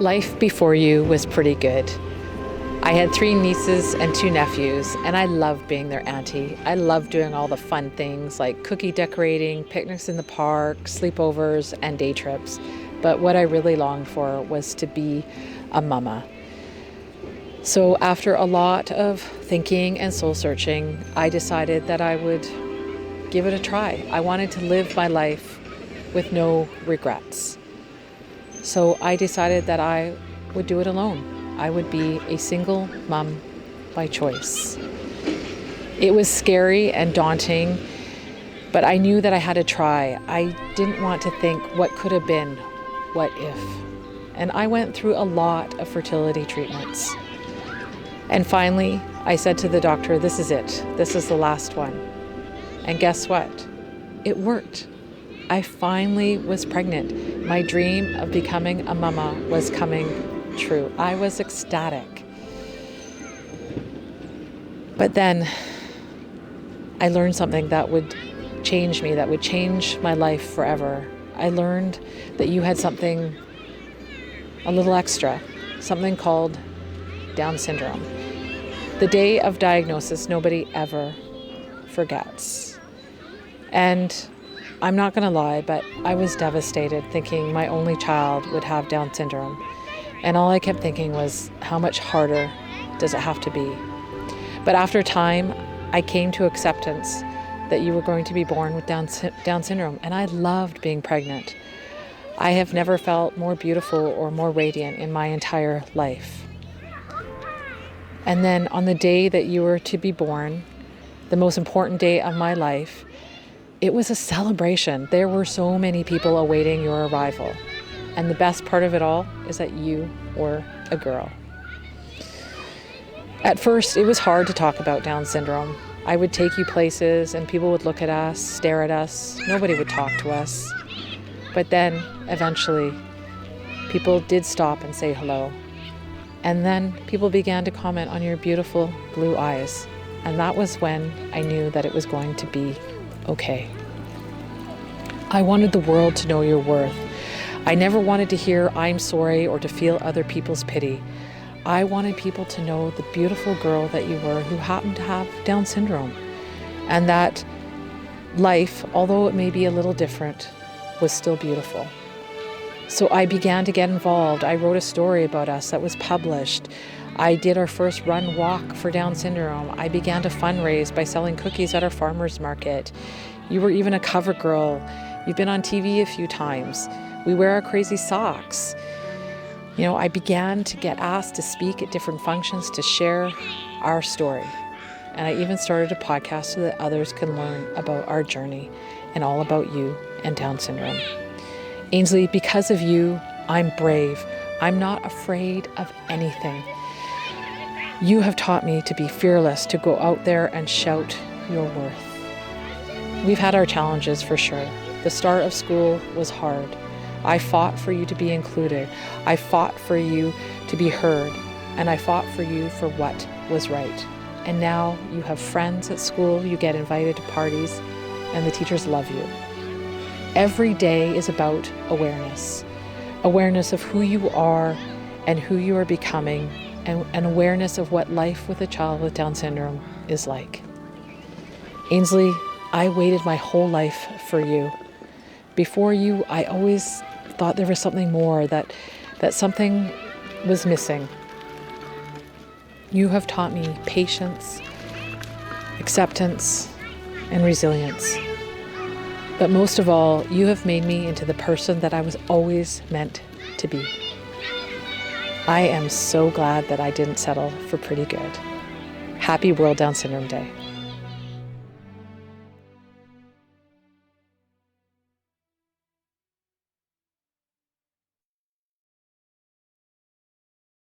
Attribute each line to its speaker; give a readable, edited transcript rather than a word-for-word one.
Speaker 1: Life before you was pretty good. I had 3 nieces and 2 nephews, and I loved being their auntie. I loved doing all the fun things like cookie decorating, picnics in the park, sleepovers, and day trips. But what I really longed for was to be a mama. So after a lot of thinking and soul searching, I decided that I would give it a try. I wanted to live my life with no regrets. So I decided that I would do it alone. I would be a single mom by choice. It was scary and daunting, but I knew that I had to try. I didn't want to think what could have been, what if. And I went through a lot of fertility treatments. And finally, I said to the doctor, this is it. This is the last one. And guess what? It worked. I finally was pregnant. My dream of becoming a mama was coming true. I was ecstatic. But then I learned something that would change me, that would change my life forever. I learned that you had something a little extra, something called Down syndrome. The day of diagnosis, nobody ever forgets. And I'm not going to lie, but I was devastated thinking my only child would have Down syndrome. And all I kept thinking was, how much harder does it have to be? But after time, I came to acceptance that you were going to be born with Down syndrome. And I loved being pregnant. I have never felt more beautiful or more radiant in my entire life. And then on the day that you were to be born, the most important day of my life, it was a celebration. There were so many people awaiting your arrival. And the best part of it all is that you were a girl. At first, it was hard to talk about Down syndrome. I would take you places and people would look at us, stare at us. Nobody would talk to us. But then, eventually, people did stop and say hello. And then people began to comment on your beautiful blue eyes. And that was when I knew that it was going to be okay. I wanted the world to know your worth. I never wanted to hear I'm sorry or to feel other people's pity. I wanted people to know the beautiful girl that you were who happened to have Down syndrome. And that life, although it may be a little different, was still beautiful. So I began to get involved. I wrote a story about us that was published. I did our first run walk for Down syndrome. I began to fundraise by selling cookies at our farmers market. You were even a cover girl. You've been on TV a few times. We wear our crazy socks. You know, I began to get asked to speak at different functions to share our story. And I even started a podcast so that others can learn about our journey and all about you and Down syndrome. Ainsley, because of you, I'm brave. I'm not afraid of anything. You have taught me to be fearless, to go out there and shout your worth. We've had our challenges for sure. The start of school was hard. I fought for you to be included. I fought for you to be heard. And I fought for you for what was right. And now you have friends at school, you get invited to parties, and the teachers love you. Every day is about awareness. Awareness of who you are and who you are becoming, and an awareness of what life with a child with Down syndrome is like. Ainsley, I waited my whole life for you. Before you, I always thought there was something more, that something was missing. You have taught me patience, acceptance, and resilience. But most of all, you have made me into the person that I was always meant to be. I am so glad that I didn't settle for pretty good. Happy World Down Syndrome Day.